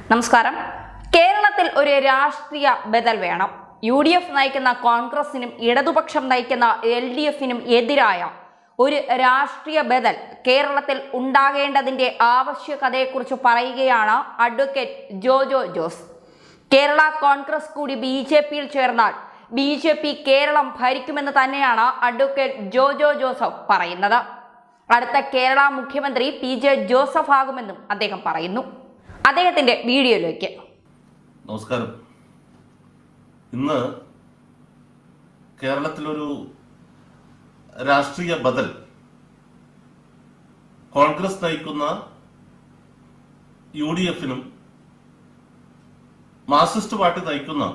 നമസ്കാരം. കേരളത്തിൽ ഒരു രാഷ്ട്രീയ ബദൽ വേണം. UDF നയിക്കുന്ന കോൺഗ്രസിനും ഇടതുപക്ഷം നയിക്കുന്ന LDFിനും എതിരായ ഒരു രാഷ്ട്രീയ ബദൽ കേരളത്തിൽ ഉണ്ടാകേണ്ടതിന്റെ ആവശ്യകതയെക്കുറിച്ച് പറയുകയാണ് അഡ്വക്കേറ്റ് ജോജോ ജോസ്. കേരള കോൺഗ്രസ് കൂടി BJPയിൽ ചേർന്നാൽ BJP കേരളം ഭരിക്കുമെന്ന് തന്നെയാണ് അഡ്വക്കേറ്റ് ജോജോ ജോസഫ് പറയുന്നത്. അടുത്ത കേരള മുഖ്യമന്ത്രി PJ ജോസഫ് ആകുമെന്നും അദ്ദേഹം പറയുന്നു. അദ്ദേഹത്തിന്റെ വീഡിയോയിലേക്ക് നമസ്കാരം. ഇന്ന് കേരളത്തിലൊരു രാഷ്ട്രീയ ബദൽ കോൺഗ്രസ് നയിക്കുന്ന UDFിനും മാർക്സിസ്റ്റ് പാർട്ടി നയിക്കുന്ന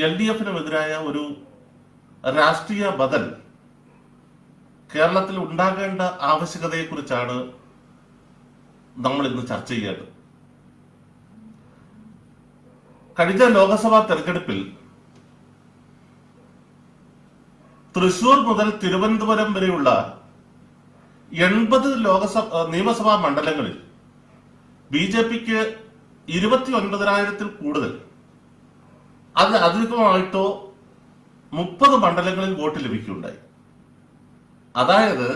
LDFിനും എതിരായ ഒരു രാഷ്ട്രീയ ബദൽ കേരളത്തിൽ ഉണ്ടാകേണ്ട ആവശ്യകതയെക്കുറിച്ചാണ് നമ്മൾ ഇന്ന് ചർച്ച ചെയ്യേണ്ടത്. കഴിഞ്ഞ ലോക്സഭാ തെരഞ്ഞെടുപ്പിൽ തൃശൂർ മുതൽ തിരുവനന്തപുരം വരെയുള്ള 80 നിയമസഭാ മണ്ഡലങ്ങളിൽ BJPക്ക് 29,000-ൽ കൂടുതൽ, അത് അധികമായിട്ടോ 30 മണ്ഡലങ്ങളിൽ വോട്ട് ലഭിക്കുകയുണ്ടായി. അതായത്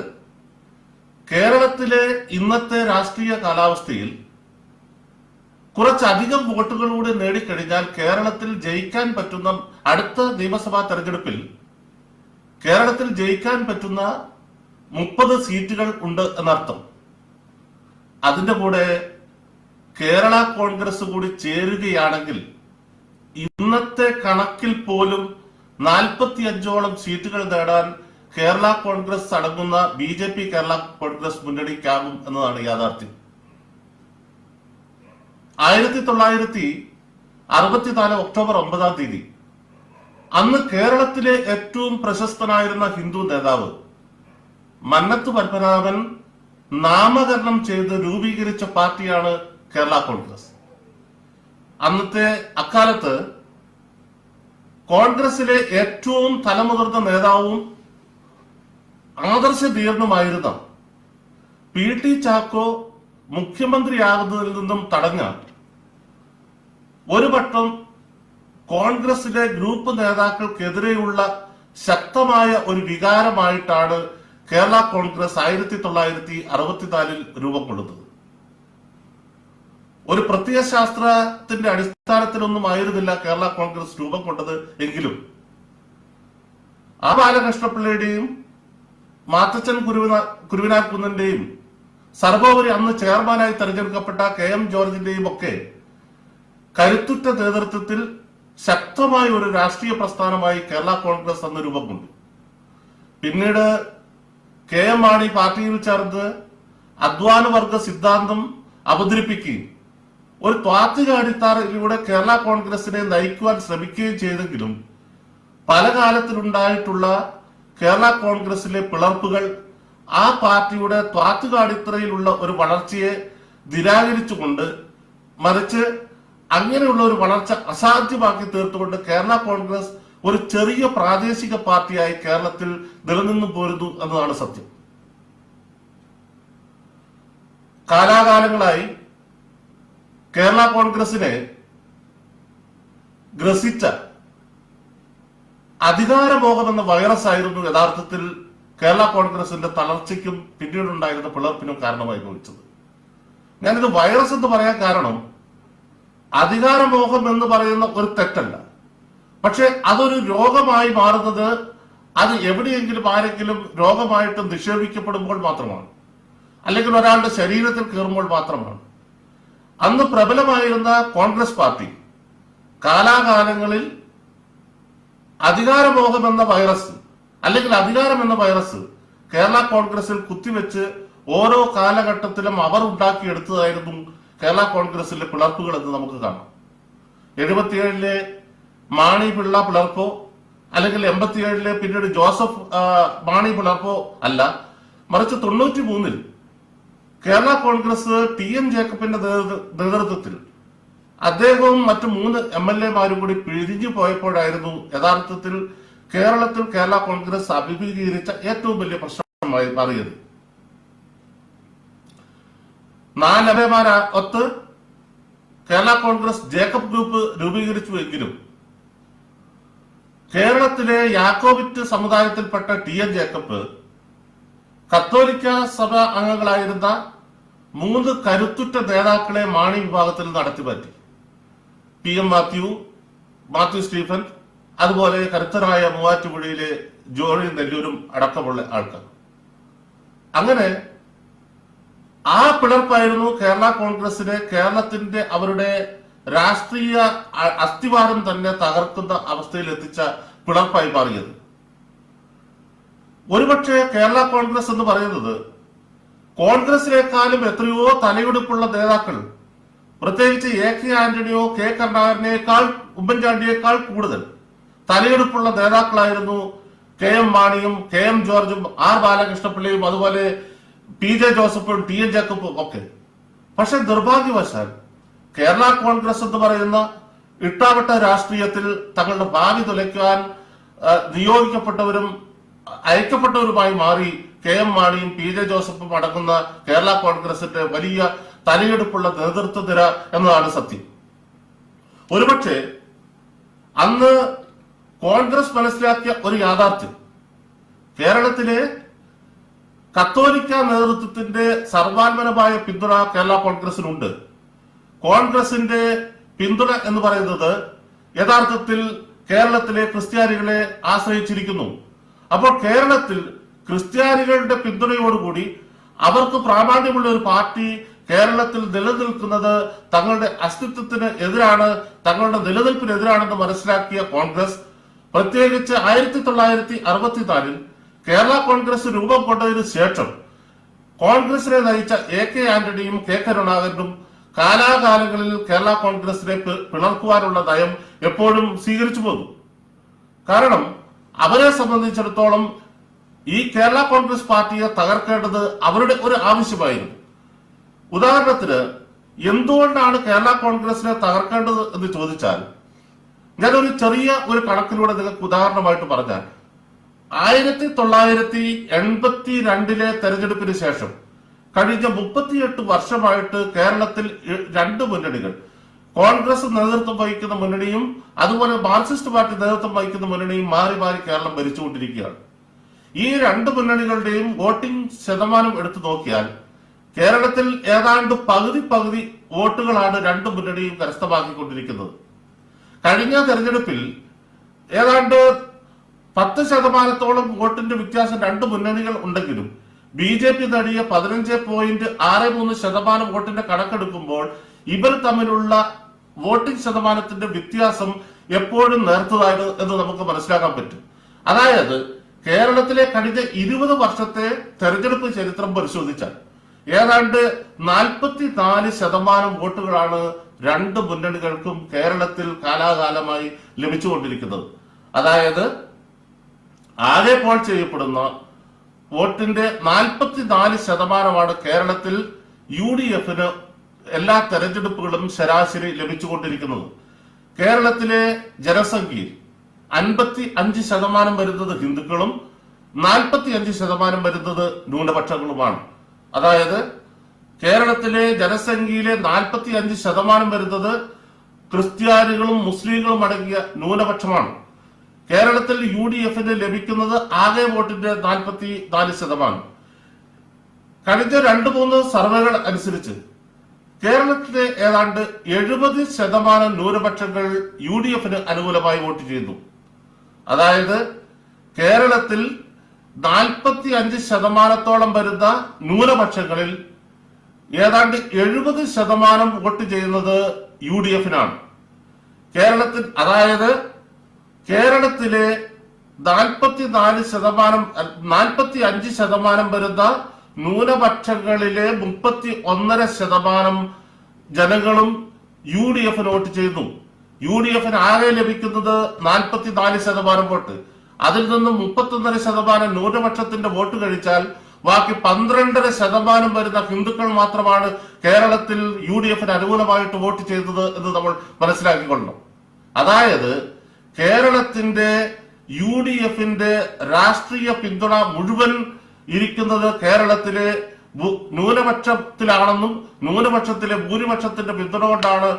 കേരളത്തിലെ ഇന്നത്തെ രാഷ്ട്രീയ കാലാവസ്ഥയിൽ കുറച്ചധികം വോട്ടുകളൂടെ നേടിക്കഴിഞ്ഞാൽ കേരളത്തിൽ ജയിക്കാൻ പറ്റുന്ന, അടുത്ത നിയമസഭാ തെരഞ്ഞെടുപ്പിൽ കേരളത്തിൽ ജയിക്കാൻ പറ്റുന്ന 30 സീറ്റുകൾ ഉണ്ട് എന്നർത്ഥം. അതിന്റെ കൂടെ കേരള കോൺഗ്രസ് കൂടി ചേരുകയാണെങ്കിൽ ഇന്നത്തെ കണക്കിൽ പോലും 45ഓളം സീറ്റുകൾ നേടാൻ കേരള കോൺഗ്രസ് അടങ്ങുന്ന BJP കേരള കോൺഗ്രസ് മുന്നണിക്കാകും എന്നതാണ് യാഥാർത്ഥ്യം. 1964 ഒക്ടോബർ 9 അന്ന് കേരളത്തിലെ ഏറ്റവും പ്രശസ്തനായിരുന്ന ഹിന്ദു നേതാവ് മന്നത്ത് പത്മനാഭൻ നാമകരണം ചെയ്ത് രൂപീകരിച്ച പാർട്ടിയാണ് കേരള കോൺഗ്രസ്. അക്കാലത്ത് കോൺഗ്രസിലെ ഏറ്റവും തലമുതിർന്ന നേതാവും ആദർശധീരനുമായിരുന്ന PT ചാക്കോ മുഖ്യമന്ത്രിയാകുന്നതിൽ നിന്നും തടഞ്ഞ ഒരു വട്ടം കോൺഗ്രസിലെ ഗ്രൂപ്പ് നേതാക്കൾക്കെതിരെയുള്ള ശക്തമായ ഒരു വികാരമായിട്ടാണ് കേരള കോൺഗ്രസ് 1964 രൂപം കൊള്ളുന്നത്. ഒരു പ്രത്യയശാസ്ത്രത്തിന്റെ അടിസ്ഥാനത്തിലൊന്നും ആയിരുന്നില്ല കേരള കോൺഗ്രസ് രൂപം കൊണ്ടത്. എങ്കിലും ആ ബാലകൃഷ്ണപിള്ളയുടെയും മാത്തച്ചൻ കുരുവിനാക്കുന്നിന്റെയും സർവോപരി അന്ന് ചെയർമാനായി തെരഞ്ഞെടുക്കപ്പെട്ട KM ജോർജിന്റെയും ഒക്കെ കരുത്തുറ്റ നേതൃത്വത്തിൽ ശക്തമായ ഒരു രാഷ്ട്രീയ പ്രസ്ഥാനമായി കേരള കോൺഗ്രസ് അന്ന് രൂപം കൊണ്ടു. പിന്നീട് KM മാണി പാർട്ടിയിൽ ചേർന്ന് അധ്വാനവർഗ സിദ്ധാന്തം അവതരിപ്പിക്കുകയും ഒരു താത്വിക അടിത്തറയിലൂടെ കേരള കോൺഗ്രസിനെ നയിക്കുവാൻ ശ്രമിക്കുകയും ചെയ്തെങ്കിലും പല കാലത്തിലുണ്ടായിട്ടുള്ള കേരള കോൺഗ്രസിലെ പിളർപ്പുകൾ ആ പാർട്ടിയുടെ താത്വിക അടിത്തറയിലുള്ള ഒരു വളർച്ചയെ നിരാകരിച്ചുകൊണ്ട്, മറിച്ച് അങ്ങനെയുള്ള ഒരു വളർച്ച അസാധ്യമാക്കി തീർത്തുകൊണ്ട് കേരള കോൺഗ്രസ് ഒരു ചെറിയ പ്രാദേശിക പാർട്ടിയായി കേരളത്തിൽ നിലനിന്നു പോരുന്നു എന്നതാണ് സത്യം. കാലാകാലങ്ങളായി കേരള കോൺഗ്രസിനെ ഗ്രസിച്ച അധികാരമോഹം എന്ന വൈറസ് ആയിരുന്നു യഥാർത്ഥത്തിൽ കേരള കോൺഗ്രസിന്റെ തളർച്ചയ്ക്കും പിന്നീടുണ്ടായിരുന്ന പിളർപ്പിനും കാരണമായി ഭവിച്ചത്. ഞാനിത് വൈറസ് എന്ന് പറയാൻ കാരണം അധികാരമോഹം എന്ന് പറയുന്ന ഒരു തെറ്റല്ല, പക്ഷെ അതൊരു രോഗമായി മാറുന്നത് അത് എവിടെയെങ്കിലും ആരെങ്കിലും രോഗമായിട്ട് നിക്ഷേപിക്കപ്പെടുമ്പോൾ മാത്രമാണ്, അല്ലെങ്കിൽ ഒരാളുടെ ശരീരത്തിൽ കയറുമ്പോൾ മാത്രമാണ്. അന്ന് പ്രബലമായിരുന്ന കോൺഗ്രസ് പാർട്ടി കാലാകാലങ്ങളിൽ അധികാരമോഹം എന്ന വൈറസ്, അല്ലെങ്കിൽ അധികാരം എന്ന വൈറസ് കേരള കോൺഗ്രസിൽ കുത്തിവെച്ച് ഓരോ കാലഘട്ടത്തിലും അവർ ഉണ്ടാക്കിയെടുത്തതായിരുന്നു കേരള കോൺഗ്രസിലെ പിളർപ്പുകൾ എന്ന് നമുക്ക് കാണാം. 77 മാണി പിള്ള പിളർപ്പോ, അല്ലെങ്കിൽ 87 പിന്നീട് ജോസഫ് മാണി പിളർപ്പോ അല്ല, മറിച്ച് 93 കേരള കോൺഗ്രസ് TN ജേക്കബിന്റെ നേതൃത്വത്തിൽ അദ്ദേഹവും മറ്റു 3 MLA-മാരും കൂടി പിരിഞ്ഞു പോയപ്പോഴായിരുന്നു യഥാർത്ഥത്തിൽ കേരളത്തിൽ കേരള കോൺഗ്രസ് അഭിമുഖീകരിച്ച ഏറ്റവും വലിയ പ്രശ്നമായി മാറിയത്. 4 MLA-മാർ ഒത്ത് കേരള കോൺഗ്രസ് ജേക്കബ് ഗ്രൂപ്പ് രൂപീകരിച്ചുവെങ്കിലും കേരളത്തിലെ യാക്കോബിറ്റ് സമുദായത്തിൽപ്പെട്ട ടി.എൻ. ജേക്കബ് കത്തോലിക്ക സഭ അംഗങ്ങളായിരുന്ന 3 കരുത്തുറ്റ നേതാക്കളെ മാണി വിഭാഗത്തിൽ നടത്തിമാറ്റി. PM മാത്യു സ്റ്റീഫൻ, അതുപോലെ കരുത്തരായ മൂവാറ്റുപുഴയിലെ ജോണി നെല്ലൂരും അടക്കമുള്ള ആൾക്കാർ. അങ്ങനെ ആ പിളർപ്പായിരുന്നു കേരള കോൺഗ്രസിനെ കേരളത്തിന്റെ അവരുടെ രാഷ്ട്രീയ അസ്ഥിവാരം തന്നെ തകർക്കുന്ന അവസ്ഥയിൽ എത്തിച്ച പിളർപ്പായി മാറിയത്. ഒരുപക്ഷെ കേരള കോൺഗ്രസ് എന്ന് പറയുന്നത് കോൺഗ്രസിനേക്കാളും എത്രയോ തലയെടുപ്പുള്ള നേതാക്കൾ, പ്രത്യേകിച്ച് AK ആന്റണിയോ K കരുണാകരനേക്കാൾ ഉമ്മൻചാണ്ടിയേക്കാൾ കൂടുതൽ തലയെടുപ്പുള്ള നേതാക്കളായിരുന്നു KM മാണിയും KM ജോർജും R ബാലകൃഷ്ണപിള്ളയും അതുപോലെ PJ ജോസഫും TN ജേക്കബും ഒക്കെ. പക്ഷെ നിർഭാഗ്യവശാൽ കേരള കോൺഗ്രസ് എന്ന് പറയുന്ന ഇട്ടാവട്ട രാഷ്ട്രീയത്തിൽ തങ്ങളുടെ ഭാവി തുലയ്ക്കാൻ നിയോഗിക്കപ്പെട്ടവരും അയക്കപ്പെട്ടവരുമായി മാറി KM മാണിയും PJ ജോസഫും അടങ്ങുന്ന കേരള കോൺഗ്രസിന്റെ വലിയ തലയെടുപ്പുള്ള നേതൃത്വ നിര എന്നതാണ് സത്യം. ഒരുപക്ഷെ അന്ന് കോൺഗ്രസ് മനസ്സിലാക്കിയ ഒരു യാഥാർത്ഥ്യം കേരളത്തിലെ കത്തോലിക്ക നേതൃത്വത്തിന്റെ സർവാത്മനമായ പിന്തുണ കേരള കോൺഗ്രസിനുണ്ട്. കോൺഗ്രസിന്റെ പിന്തുണ എന്ന് പറയുന്നത് യഥാർത്ഥത്തിൽ കേരളത്തിലെ ക്രിസ്ത്യാനികളെ ആശ്രയിച്ചിരിക്കുന്നു. അപ്പോൾ കേരളത്തിൽ ക്രിസ്ത്യാനികളുടെ പിന്തുണയോടുകൂടി അവർക്ക് പ്രാമാണ്യമുള്ള ഒരു പാർട്ടി കേരളത്തിൽ നിലനിൽക്കുന്നത് തങ്ങളുടെ അസ്തിത്വത്തിന് എതിരാണ്, തങ്ങളുടെ നിലനിൽപ്പിനെതിരാണെന്ന് മനസ്സിലാക്കിയ കോൺഗ്രസ് പ്രത്യേകിച്ച് 1964 കേരള കോൺഗ്രസ് രൂപം കൊണ്ടതിനു ശേഷം കോൺഗ്രസിനെ നയിച്ച AK ആന്റണിയും K കരുണാകരനും കാലാകാലങ്ങളിൽ കേരള കോൺഗ്രസിനെ പിളർക്കുവാനുള്ള നയം എപ്പോഴും സ്വീകരിച്ചു പോകും. കാരണം അവരെ സംബന്ധിച്ചിടത്തോളം ഈ കേരള കോൺഗ്രസ് പാർട്ടിയെ തകർക്കേണ്ടത് അവരുടെ ഒരു ആവശ്യമായിരുന്നു. ഉദാഹരണത്തിന് എന്തുകൊണ്ടാണ് കേരള കോൺഗ്രസിനെ തകർക്കേണ്ടത് എന്ന് ചോദിച്ചാൽ, ഞാനൊരു ചെറിയ ഒരു കണക്കിലൂടെ നിങ്ങൾക്ക് ഉദാഹരണമായിട്ട് പറഞ്ഞാൽ, 1982 തെരഞ്ഞെടുപ്പിന് ശേഷം കഴിഞ്ഞ 38 വർഷമായിട്ട് കേരളത്തിൽ 2 മുന്നണികൾ, കോൺഗ്രസ് നേതൃത്വം വഹിക്കുന്ന മുന്നണിയും അതുപോലെ മാർക്സിസ്റ്റ് പാർട്ടി നേതൃത്വം വഹിക്കുന്ന മുന്നണിയും മാറി മാറി കേരളം ഭരിച്ചുകൊണ്ടിരിക്കുകയാണ്. ഈ 2 മുന്നണികളുടെയും വോട്ടിംഗ് ശതമാനം എടുത്തു നോക്കിയാൽ കേരളത്തിൽ ഏതാണ്ട് പകുതി വോട്ടുകളാണ് 2 മുന്നണിയും കരസ്ഥമാക്കിക്കൊണ്ടിരിക്കുന്നത്. കഴിഞ്ഞ തെരഞ്ഞെടുപ്പിൽ ഏതാണ്ട് 10% വോട്ടിന്റെ വ്യത്യാസം 2 മുന്നണികൾ ഉണ്ടെങ്കിലും BJP നേടിയ 15.63% വോട്ടിന്റെ കണക്കെടുക്കുമ്പോൾ ഇവർ തമ്മിലുള്ള വോട്ടിംഗ് ശതമാനത്തിന്റെ വ്യത്യാസം എപ്പോഴും നേർത്തതാണ് എന്ന് നമുക്ക് മനസ്സിലാക്കാൻ പറ്റും. അതായത് കേരളത്തിലെ കഴിഞ്ഞ 20 വർഷത്തെ തെരഞ്ഞെടുപ്പ് ചരിത്രം പരിശോധിച്ചാൽ ഏതാണ്ട് 44% വോട്ടുകളാണ് 2 മുന്നണികൾക്കും കേരളത്തിൽ കാലാകാലമായി ലഭിച്ചുകൊണ്ടിരിക്കുന്നത്. അതായത് ആകെ പോൾ ചെയ്യപ്പെടുന്ന വോട്ടിന്റെ 44% കേരളത്തിൽ UDFന് എല്ലാ തെരഞ്ഞെടുപ്പുകളും ശരാശരി ലഭിച്ചുകൊണ്ടിരിക്കുന്നത്. കേരളത്തിലെ ജനസംഖ്യയിൽ 55% വരുന്നത് ഹിന്ദുക്കളും 45% വരുന്നത് ന്യൂനപക്ഷങ്ങളുമാണ്. അതായത് കേരളത്തിലെ ജനസംഖ്യയിലെ 45% വരുന്നത് ക്രിസ്ത്യാനികളും മുസ്ലിങ്ങളും അടങ്ങിയ ന്യൂനപക്ഷമാണ്. കേരളത്തിൽ UDFന് ലഭിക്കുന്നത് ആകെ വോട്ടിന്റെ 44%. കഴിഞ്ഞ 2-3 സർവേകൾ അനുസരിച്ച് കേരളത്തിലെ ഏതാണ്ട് 70% ന്യൂനപക്ഷങ്ങൾ UDFന് അനുകൂലമായി വോട്ട് ചെയ്തു. അതായത് കേരളത്തിൽ 45% വരുന്ന ന്യൂനപക്ഷങ്ങളിൽ ഏതാണ്ട് 70% വോട്ട് ചെയ്യുന്നത് UDFനാണ്. കേരളത്തിൽ അതായത് കേരളത്തിലെ 45% വരുന്ന ന്യൂനപക്ഷങ്ങളിലെ 31.5% ജനങ്ങളും UDFന് വോട്ട് ചെയ്യുന്നു. UDFന് ആകെ ലഭിക്കുന്നത് 44% വോട്ട്. അതിൽ നിന്നും 31% ന്യൂനപക്ഷത്തിന്റെ വോട്ട് കഴിച്ചാൽ ബാക്കി 12% വരുന്ന ഹിന്ദുക്കൾ മാത്രമാണ് കേരളത്തിൽ UDFന് അനുകൂലമായിട്ട് വോട്ട് ചെയ്തത് എന്ന് നമ്മൾ മനസ്സിലാക്കിക്കൊള്ളണം. അതായത് കേരളത്തിന്റെ UDFന്റെ രാഷ്ട്രീയ പിന്തുണ മുഴുവൻ ഇരിക്കുന്നത് കേരളത്തിലെ ന്യൂനപക്ഷത്തിലാണെന്നും ന്യൂനപക്ഷത്തിലെ ഭൂരിപക്ഷത്തിന്റെ പിന്തുണ കൊണ്ടാണ്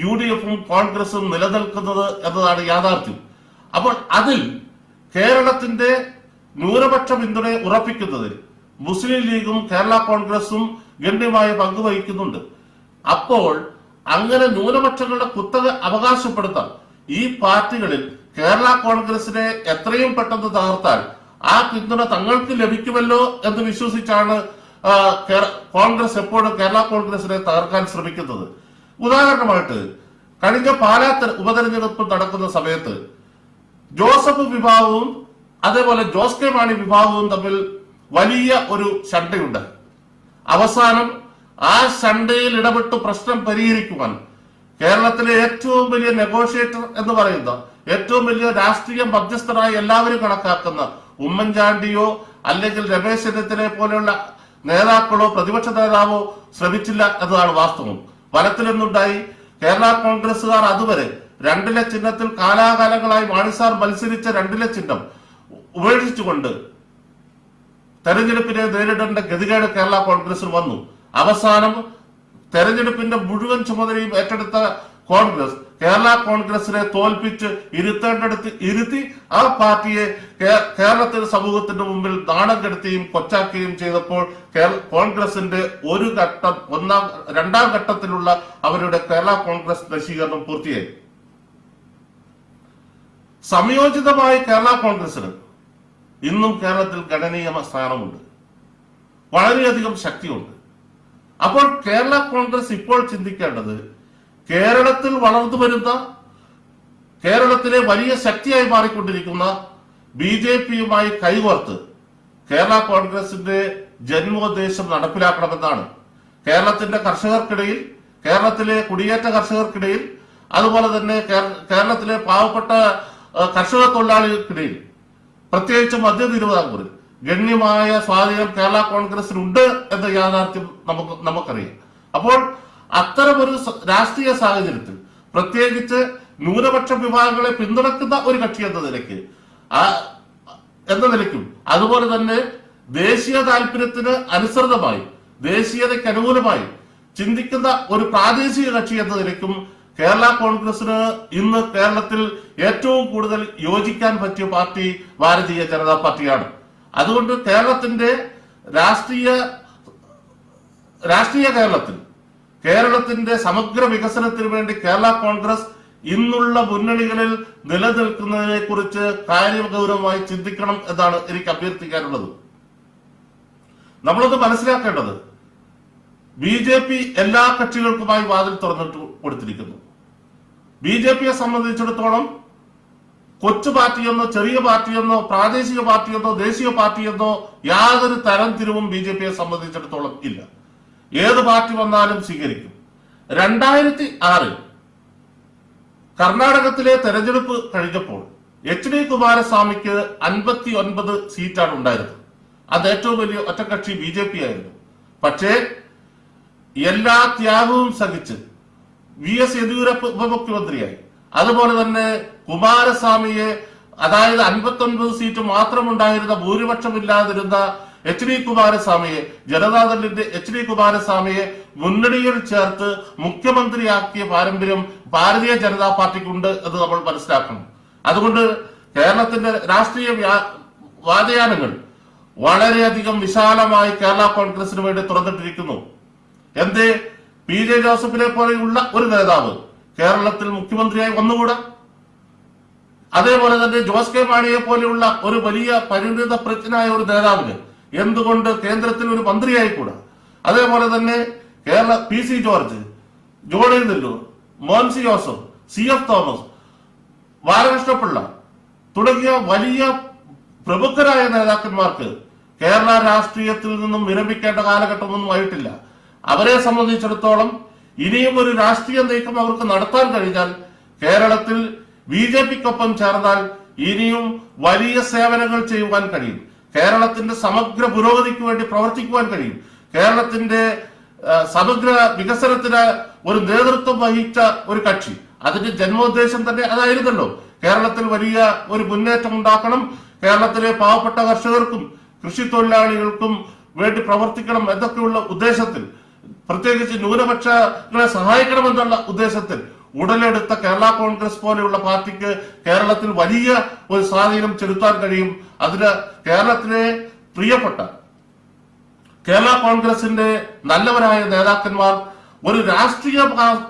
UDFും കോൺഗ്രസും നിലനിൽക്കുന്നത് എന്നതാണ് യാഥാർത്ഥ്യം. അപ്പോൾ അതിൽ കേരളത്തിന്റെ ന്യൂനപക്ഷ പിന്തുണയെ ഉറപ്പിക്കുന്നതിൽ മുസ്ലിം ലീഗും കേരള കോൺഗ്രസും ഗണ്യമായ പങ്ക് വഹിക്കുന്നുണ്ട്. അപ്പോൾ അങ്ങനെ ന്യൂനപക്ഷങ്ങളുടെ കുത്തക അവകാശപ്പെടുത്താൻ ഈ പാർട്ടികളിൽ കേരള കോൺഗ്രസിനെ എത്രയും പെട്ടെന്ന് തകർത്താൽ ആ പിന്തുണ തങ്ങൾക്ക് ലഭിക്കുമല്ലോ എന്ന് വിശ്വസിച്ചാണ് കോൺഗ്രസ് എപ്പോഴും കേരള കോൺഗ്രസിനെ തകർക്കാൻ ശ്രമിക്കുന്നത്. ഉദാഹരണമായിട്ട് കഴിഞ്ഞ പാലാ ഉപതെരഞ്ഞെടുപ്പ് നടക്കുന്ന സമയത്ത് ജോസഫ് വിഭാഗവും അതേപോലെ ജോസ് കെ മാണി വിഭാഗവും തമ്മിൽ വലിയ ഒരു ശണ്ടയുണ്ട്. അവസാനം ആ ശണ്ടയിൽ ഇടപെട്ട് പ്രശ്നം പരിഹരിക്കുവാൻ കേരളത്തിലെ ഏറ്റവും വലിയ നെഗോഷിയേറ്റർ എന്ന് പറയുന്ന ഏറ്റവും വലിയ രാഷ്ട്രീയ മധ്യസ്ഥരായി എല്ലാവരും കണക്കാക്കുന്ന ഉമ്മൻചാണ്ടിയോ അല്ലെങ്കിൽ രമേശ് ചെന്നിത്തലയെ പോലെയുള്ള നേതാക്കളോ പ്രതിപക്ഷ നേതാവോ ശ്രമിച്ചില്ല എന്നതാണ് വാസ്തവം. ഫലത്തിൽ നിന്നുണ്ടായി കേരള കോൺഗ്രസുകാർ അതുവരെ 2 ചിഹ്നത്തിൽ കാലാകാലങ്ങളായി മാണിസാർ മത്സരിച്ച 2 ചിഹ്നം ഉപേക്ഷിച്ചുകൊണ്ട് തെരഞ്ഞെടുപ്പിനെ നേരിടേണ്ട ഗതികേട് കേരള കോൺഗ്രസിൽ വന്നു. അവസാനം തെരഞ്ഞെടുപ്പിന്റെ മുഴുവൻ ചുമതലയും ഏറ്റെടുത്ത കോൺഗ്രസ് കേരള കോൺഗ്രസിനെ തോൽപ്പിച്ച് ഇരുത്തേണ്ടടുത്ത് ഇരുത്തി ആ പാർട്ടിയെ കേരളത്തിലെ സമൂഹത്തിന്റെ മുമ്പിൽ നാണം കെടുത്തുകയും കൊച്ചാക്കുകയും ചെയ്തപ്പോൾ കോൺഗ്രസിന്റെ ഒരു ഘട്ടം രണ്ടാം ഘട്ടത്തിലുള്ള അവരുടെ കേരള കോൺഗ്രസ് നശീകരണം പൂർത്തിയായി. സംയോജിതമായ കേരള കോൺഗ്രസിന് ഇന്നും കേരളത്തിൽ ഗണനീയ സ്ഥാനമുണ്ട്, വളരെയധികം ശക്തിയുണ്ട്. അപ്പോൾ കേരള കോൺഗ്രസ് ഇപ്പോൾ ചിന്തിക്കേണ്ടത് കേരളത്തിൽ വളർന്നു വരുന്ന കേരളത്തിലെ വലിയ ശക്തിയായി മാറിക്കൊണ്ടിരിക്കുന്ന BJPയുമായി കൈകോർത്ത് കേരള കോൺഗ്രസിന്റെ ജന്മോദ്ദേശം നടപ്പിലാക്കണമെന്നാണ്. കേരളത്തിന്റെ കർഷകർക്കിടയിൽ, കേരളത്തിലെ കുടിയേറ്റ കർഷകർക്കിടയിൽ, അതുപോലെ തന്നെ കേരളത്തിലെ പാവപ്പെട്ട കർഷക തൊഴിലാളികൾക്കിടയിൽ, പ്രത്യേകിച്ച് മധ്യ തിരുവിതാംകൂറിൽ ഗണ്യമായ സ്വാധീനം കേരള കോൺഗ്രസിനുണ്ട് എന്ന യാഥാർത്ഥ്യം നമുക്കറിയാം. അപ്പോൾ അത്തരമൊരു രാഷ്ട്രീയ സാഹചര്യത്തിൽ പ്രത്യേകിച്ച് ന്യൂനപക്ഷ വിഭാഗങ്ങളെ പിന്തുണയ്ക്കുന്ന ഒരു കക്ഷി എന്ന നിലയ്ക്കും അതുപോലെ തന്നെ ദേശീയ താല്പര്യത്തിന് അനുസൃതമായി ദേശീയതയ്ക്ക് അനുകൂലമായി ചിന്തിക്കുന്ന ഒരു പ്രാദേശിക കക്ഷി എന്ന നിലയ്ക്കും കേരള കോൺഗ്രസിന് ഇന്ന് കേരളത്തിൽ ഏറ്റവും കൂടുതൽ യോജിക്കാൻ പറ്റിയ പാർട്ടി ഭാരതീയ ജനതാ പാർട്ടിയാണ്. അതുകൊണ്ട് കേരളത്തിന്റെ രാഷ്ട്രീയ കേരളത്തിന്റെ സമഗ്ര വികസനത്തിന് വേണ്ടി കേരള കോൺഗ്രസ് ഇന്നുള്ള മുന്നണികളിൽ നിലനിൽക്കുന്നതിനെ കുറിച്ച് കാര്യഗൗരവമായി ചിന്തിക്കണം എന്നാണ് എനിക്ക് അഭ്യർത്ഥിക്കാനുള്ളത്. നമ്മളത് മനസ്സിലാക്കേണ്ടത് BJP എല്ലാ കക്ഷികൾക്കുമായി വാതിൽ തുറന്നിട്ട് കൊടുത്തിരിക്കുന്നു. BJPയെ സംബന്ധിച്ചിടത്തോളം കൊച്ചു പാർട്ടിയെന്നോ ചെറിയ പാർട്ടിയെന്നോ പ്രാദേശിക പാർട്ടിയെന്നോ ദേശീയ പാർട്ടിയെന്നോ യാതൊരു തരം തിരിവും BJPയെ സംബന്ധിച്ചിടത്തോളം ഇല്ല. ഏത് പാർട്ടി വന്നാലും സ്വീകരിക്കും. 2006 കർണാടകത്തിലെ തെരഞ്ഞെടുപ്പ് കഴിഞ്ഞപ്പോൾ HD കുമാരസ്വാമിക്ക് 59 സീറ്റാണ് ഉണ്ടായിരുന്നത്. അത് ഏറ്റവും വലിയ ഒറ്റക്കക്ഷി BJP ആയിരുന്നു. പക്ഷേ എല്ലാ ത്യാഗവും സഹിച്ച് VS യെദ്യൂരപ്പ ഉപമുഖ്യമന്ത്രിയായി, അതുപോലെ തന്നെ കുമാരസ്വാമിയെ, അതായത് 59 സീറ്റ് മാത്രമുണ്ടായിരുന്ന ഭൂരിപക്ഷമില്ലാതിരുന്ന HD കുമാരസ്വാമിയെ, ജനതാദളിന്റെ HD കുമാരസ്വാമിയെ മുന്നണിയിൽ ചേർത്ത് മുഖ്യമന്ത്രിയാക്കിയ പാരമ്പര്യം ഭാരതീയ ജനതാ പാർട്ടിക്കുണ്ട് എന്ന് നമ്മൾ മനസ്സിലാക്കണം. അതുകൊണ്ട് കേരളത്തിന്റെ രാഷ്ട്രീയ വാദയാനങ്ങൾ വളരെയധികം വിശാലമായി കേരള കോൺഗ്രസിന് വേണ്ടി തുറന്നിട്ടിരിക്കുന്നു. എന്തേ PJ ജോസഫിനെ പോലെയുള്ള ഒരു നേതാവ് കേരളത്തിൽ മുഖ്യമന്ത്രിയായി വന്നുകൂടാ? അതേപോലെ തന്നെ ജോസ് കെ മാണിയെ പോലെയുള്ള ഒരു വലിയ പരിണിത പ്രജ്ഞനായ ഒരു നേതാവിന് എന്തുകൊണ്ട് കേന്ദ്രത്തിൽ ഒരു മന്ത്രിയായിക്കൂടാ? അതേപോലെ തന്നെ PC ജോർജ്, ജോണി നെല്ലൂർ, മോൻസി ജോസഫ്, CF തോമസ്, ബാലകൃഷ്ണപിള്ള തുടങ്ങിയ വലിയ പ്രമുഖരായ നേതാക്കന്മാർക്ക് കേരള രാഷ്ട്രീയത്തിൽ നിന്നും വിരമിക്കേണ്ട കാലഘട്ടമൊന്നും ആയിട്ടില്ല. അവരെ സംബന്ധിച്ചിടത്തോളം ഇനിയും ഒരു രാഷ്ട്രീയ നീക്കം അവർക്ക് നടത്താൻ കഴിഞ്ഞാൽ കേരളത്തിൽ BJPക്കൊപ്പം ചേർന്നാൽ ഇനിയും വലിയ സേവനങ്ങൾ ചെയ്യുവാൻ കഴിയും. കേരളത്തിന്റെ സമഗ്ര പുരോഗതിക്ക് വേണ്ടി പ്രവർത്തിക്കുവാൻ കഴിയും. കേരളത്തിന്റെ സമഗ്ര വികസനത്തിന് ഒരു നേതൃത്വം വഹിച്ച ഒരു കക്ഷി, അതിന്റെ ജന്മോദ്ദേശം തന്നെ അതായിരുന്നല്ലോ. കേരളത്തിൽ വലിയ ഒരു മുന്നേറ്റം ഉണ്ടാക്കണം, കേരളത്തിലെ പാവപ്പെട്ട കർഷകർക്കും കൃഷി തൊഴിലാളികൾക്കും വേണ്ടി പ്രവർത്തിക്കണം എന്നൊക്കെയുള്ള ഉദ്ദേശത്തിൽ, പ്രത്യേകിച്ച് ന്യൂനപക്ഷങ്ങളെ സഹായിക്കണമെന്നുള്ള ഉദ്ദേശത്തിൽ ഉടലെടുത്ത കേരള കോൺഗ്രസ് പോലെയുള്ള പാർട്ടിക്ക് കേരളത്തിൽ വലിയ ഒരു സ്വാധീനം ചെലുത്താൻ കഴിയും. അതിന് കേരളത്തിലെ പ്രിയപ്പെട്ട കേരള കോൺഗ്രസിന്റെ നല്ലവരായ നേതാക്കന്മാർ ഒരു രാഷ്ട്രീയ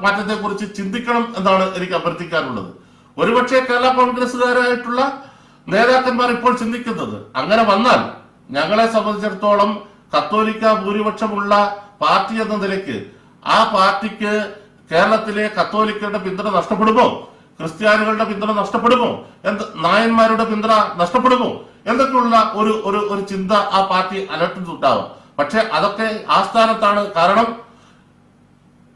മാറ്റത്തെ കുറിച്ച് ചിന്തിക്കണം എന്നാണ് എനിക്ക് അഭ്യർത്ഥിക്കാനുള്ളത്. ഒരുപക്ഷെ കേരള കോൺഗ്രസുകാരായിട്ടുള്ള നേതാക്കന്മാർ ഇപ്പോൾ ചിന്തിക്കുന്നത്, അങ്ങനെ വന്നാൽ ഞങ്ങളെ സംബന്ധിച്ചിടത്തോളം കത്തോലിക്ക ഭൂരിപക്ഷമുള്ള പാർട്ടി എന്ന നിലയ്ക്ക് ആ പാർട്ടിക്ക് കേരളത്തിലെ കത്തോലിക്കരുടെ പിന്തുണ നഷ്ടപ്പെടുമോ, ക്രിസ്ത്യാനികളുടെ പിന്തുണ നഷ്ടപ്പെടുമോ, നായന്മാരുടെ പിന്തുണ നഷ്ടപ്പെടുമോ എന്നൊക്കെയുള്ള ഒരു ചിന്ത ആ പാർട്ടി അലട്ടുന്നുണ്ടാവും. പക്ഷെ അതൊക്കെ ആസ്ഥാനത്താണ്. കാരണം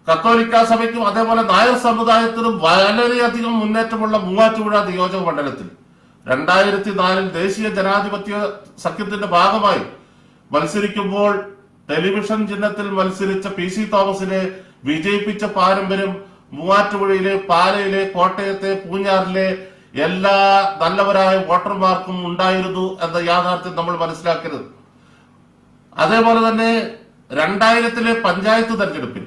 കത്തോലിക്ക സഭയ്ക്കും അതേപോലെ നായർ സമുദായത്തിനും വളരെയധികം മുന്നേറ്റമുള്ള മൂവാറ്റുപുഴ നിയോജക മണ്ഡലത്തിൽ 2004 ദേശീയ ജനാധിപത്യ സഖ്യത്തിന്റെ ഭാഗമായി മത്സരിക്കുമ്പോൾ ടെലിവിഷൻ ചിഹ്നത്തിൽ മത്സരിച്ച PC തോമസിനെ വിജയിപ്പിച്ച പാരമ്പര്യം മൂവാറ്റുപുഴയിലെ, പാലയിലെ, കോട്ടയത്തെ, പൂഞ്ഞാറിലെ എല്ലാ നല്ലവരായ വോട്ടർമാർക്കും ഉണ്ടായിരുന്നു എന്ന യാഥാർത്ഥ്യം നമ്മൾ മനസ്സിലാക്കരുത്. അതേപോലെ തന്നെ 2000 പഞ്ചായത്ത് തെരഞ്ഞെടുപ്പിൽ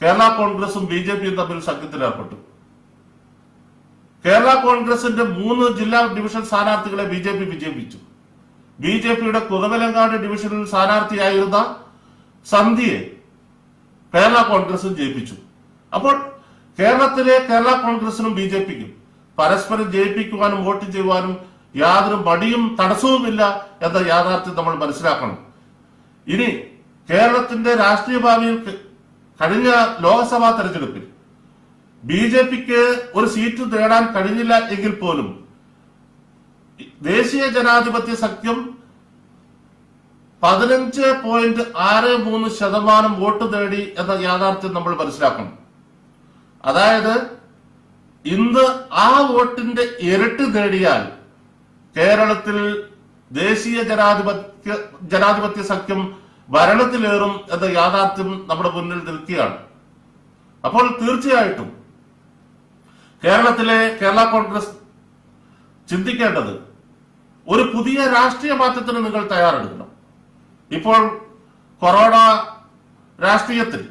കേരള കോൺഗ്രസും BJPയും തമ്മിൽ സഖ്യത്തിലേർപ്പെട്ടു. കേരള കോൺഗ്രസിന്റെ 3 ജില്ലാ ഡിവിഷൻ സ്ഥാനാർത്ഥികളെ BJP വിജയിപ്പിച്ചു. BJPയുടെ കുറവലങ്ങാട് ഡിവിഷനിൽ സ്ഥാനാർത്ഥിയായിരുന്ന സന്ധ്യയെ കേരള കോൺഗ്രസും ജയിപ്പിച്ചു. അപ്പോൾ കേരളത്തിലെ കേരള കോൺഗ്രസിനും BJPക്കും പരസ്പരം ജയിപ്പിക്കുവാനും വോട്ട് ചെയ്യുവാനും യാതൊരു മടിയും തടസ്സവുമില്ല എന്ന യാഥാർത്ഥ്യം നമ്മൾ മനസ്സിലാക്കണം. ഇനി കേരളത്തിന്റെ രാഷ്ട്രീയ ഭാവിയിൽ കഴിഞ്ഞ ലോക്സഭാ തെരഞ്ഞെടുപ്പിൽ BJPക്ക് ഒരു സീറ്റ് നേടാൻ കഴിഞ്ഞില്ല എങ്കിൽ പോലും ദേശീയ ജനാധിപത്യ സഖ്യം 15.63% വോട്ട് നേടി എന്ന യാഥാർത്ഥ്യം നമ്മൾ മനസ്സിലാക്കണം. അതായത് ഇന്ന് ആ വോട്ടിന്റെ ഇരട്ടി നേടിയാൽ കേരളത്തിൽ ദേശീയ ജനാധിപത്യ സഖ്യം ഭരണത്തിലേറും എന്ന യാഥാർത്ഥ്യം നമ്മുടെ മുന്നിൽ നിൽക്കുകയാണ്. അപ്പോൾ തീർച്ചയായിട്ടും കേരളത്തിലെ കേരള കോൺഗ്രസ് ചിന്തിക്കേണ്ടത് ഒരു പുതിയ രാഷ്ട്രീയ മാറ്റത്തിന് നിങ്ങൾ തയ്യാറെടുക്കണം. ഇപ്പോൾ കൊറോണ രാഷ്ട്രീയത്തിൽ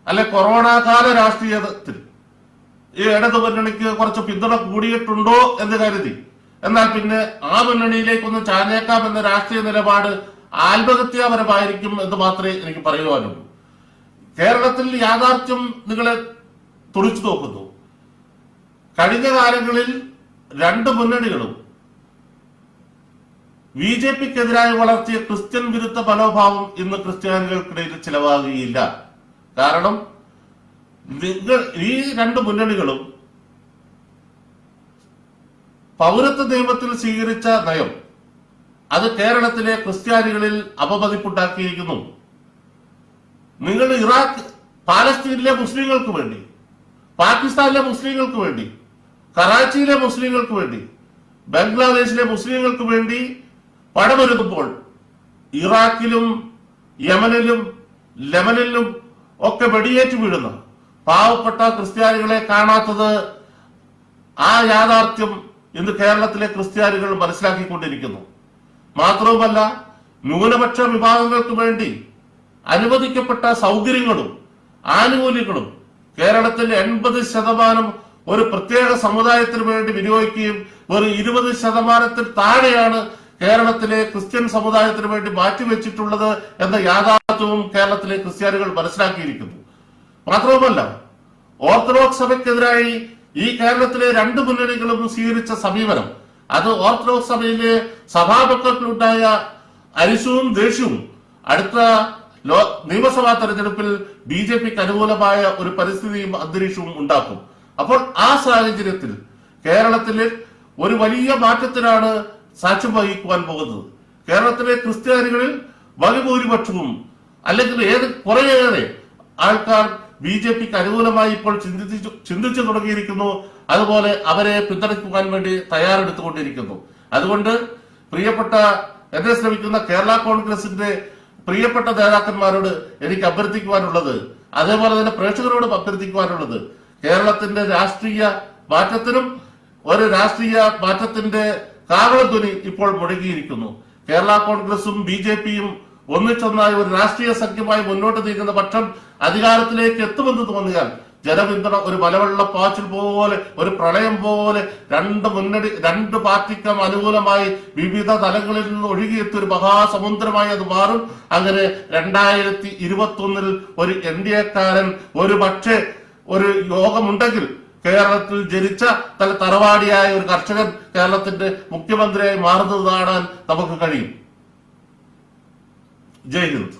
അല്ലെ കൊറോണ കാല രാഷ്ട്രീയത്തിൽ ഈ ഇടതു മുന്നണിക്ക് കുറച്ച് പിന്തുണ കൂടിയിട്ടുണ്ടോ എന്ന് കരുതി എന്നാൽ പിന്നെ ആ മുന്നണിയിലേക്കൊന്ന് ചാഞ്ഞേക്കാം എന്ന രാഷ്ട്രീയ നിലപാട് ആത്മഹത്യാപരമായിരിക്കും എന്ന് മാത്രമേ എനിക്ക് പറയുവാനുള്ളൂ. കേരളത്തിൽ യാഥാർത്ഥ്യം നിങ്ങളെ തുറിച്ചു നോക്കുന്നു. കഴിഞ്ഞ കാലങ്ങളിൽ 2 മുന്നണികളും BJPക്കെതിരായി വളർത്തിയ ക്രിസ്ത്യൻ വിരുദ്ധ മനോഭാവം ഇന്ന് ക്രിസ്ത്യാനികൾക്കിടയിൽ ചിലവാകുകയില്ല. കാരണം ഈ 2 മുന്നണികളും പൗരത്വ നിയമത്തിൽ സ്വീകരിച്ച നയം അത് കേരളത്തിലെ ക്രിസ്ത്യാനികളിൽ അപമതിപ്പുണ്ടാക്കിയിരിക്കുന്നു. നിങ്ങൾ പാലസ്തീനിലെ മുസ്ലിങ്ങൾക്ക് വേണ്ടി, പാകിസ്ഥാനിലെ മുസ്ലിങ്ങൾക്ക് വേണ്ടി, കറാച്ചിയിലെ മുസ്ലിങ്ങൾക്ക് വേണ്ടി, ബംഗ്ലാദേശിലെ മുസ്ലിങ്ങൾക്ക് വേണ്ടി പടമൊരുങ്ങുമ്പോൾ ഇറാഖിലും യമനിലും ലെബനനിലും ഒക്കെ വെടിയേറ്റ് വീഴുന്ന പാവപ്പെട്ട ക്രിസ്ത്യാനികളെ കാണാത്തത് ആ യാഥാർത്ഥ്യം ഇന്ന് കേരളത്തിലെ ക്രിസ്ത്യാനികൾ മനസ്സിലാക്കിക്കൊണ്ടിരിക്കുന്നു. മാത്രവുമല്ല, ന്യൂനപക്ഷ വിഭാഗങ്ങൾക്ക് വേണ്ടി അനുവദിക്കപ്പെട്ട സൗകര്യങ്ങളും ആനുകൂല്യങ്ങളും കേരളത്തിൽ 80% ഒരു പ്രത്യേക സമുദായത്തിന് വേണ്ടി വിനിയോഗിക്കുകയും ഒരു 20% താഴെയാണ് കേരളത്തിലെ ക്രിസ്ത്യൻ സമുദായത്തിന് വേണ്ടി മാറ്റിവെച്ചിട്ടുള്ളത് എന്ന യാഥാർത്ഥ്യവും കേരളത്തിലെ ക്രിസ്ത്യാനികൾ മനസ്സിലാക്കിയിരിക്കുന്നു. മാത്രവുമല്ല, ഓർത്തഡോക്സ് സഭയ്ക്കെതിരായി ഈ കേരളത്തിലെ 2 മുന്നണികളും സ്വീകരിച്ച സമീപനം അത് ഓർത്തഡോക്സ് സഭയിലെ സഭാമക്കൾക്കുണ്ടായ അരിശവും ദേഷ്യവും അടുത്ത നിയമസഭാ തെരഞ്ഞെടുപ്പിൽ BJPക്ക് അനുകൂലമായ ഒരു പരിസ്ഥിതിയും അന്തരീക്ഷവും ഉണ്ടാക്കും. അപ്പോൾ ആ സാഹചര്യത്തിൽ കേരളത്തിലെ ഒരു വലിയ മാറ്റത്തിനാണ് സാക്ഷ്യം വഹിക്കുവാൻ പോകുന്നത്. കേരളത്തിലെ ക്രിസ്ത്യാനികളിൽ ബഹുഭൂരിപക്ഷവും അല്ലെങ്കിൽ കുറേയേറെ ആൾക്കാർ BJPക്ക് അനുകൂലമായി ഇപ്പോൾ ചിന്തിച്ചു തുടങ്ങിയിരിക്കുന്നു. അതുപോലെ അവരെ പിന്തുണയ്ക്കുവാൻ വേണ്ടി തയ്യാറെടുത്തുകൊണ്ടിരിക്കുന്നു. അതുകൊണ്ട് പ്രിയപ്പെട്ട എന്നെ ശ്രമിക്കുന്ന കേരള കോൺഗ്രസിന്റെ പ്രിയപ്പെട്ട നേതാക്കന്മാരോട് എനിക്ക് അഭ്യർത്ഥിക്കുവാനുള്ളത്, അതേപോലെ തന്നെ പ്രേക്ഷകരോട് അഭ്യർത്ഥിക്കുവാനുള്ളത്, കേരളത്തിന്റെ രാഷ്ട്രീയ മാറ്റത്തിനും ഒരു രാഷ്ട്രീയ മാറ്റത്തിന്റെ കാവളധ്വനി ഇപ്പോൾ മുഴങ്ങിയിരിക്കുന്നു. കേരള കോൺഗ്രസും BJPയും ഒന്നിച്ചൊന്നായി ഒരു രാഷ്ട്രീയ സഖ്യമായി മുന്നോട്ട് നീങ്ങുന്ന പക്ഷം അധികാരത്തിലേക്ക് എത്തുമെന്ന് തോന്നിയാൽ ജനപിന്തുണ ഒരു മലവെള്ളപ്പാച്ചിൽ പോലെ, ഒരു പ്രളയം പോലെ രണ്ട് പാർട്ടിക്കും അനുകൂലമായി വിവിധ തലങ്ങളിൽ നിന്ന് ഒഴുകിയെത്തിയ ഒരു മഹാസമുദ്രമായി അത് മാറും. അങ്ങനെ 2021 ഒരു NDA-ക്കാരൻ ഒരു പക്ഷേ ഒരു യോഗമുണ്ടെങ്കിൽ കേരളത്തിൽ ജനിച്ച തറവാടിയായ ഒരു കർഷകൻ കേരളത്തിന്റെ മുഖ്യമന്ത്രിയായി മാറുന്നത് കാണാൻ നമുക്ക് കഴിയും. ജയ് ഹിന്ദ്.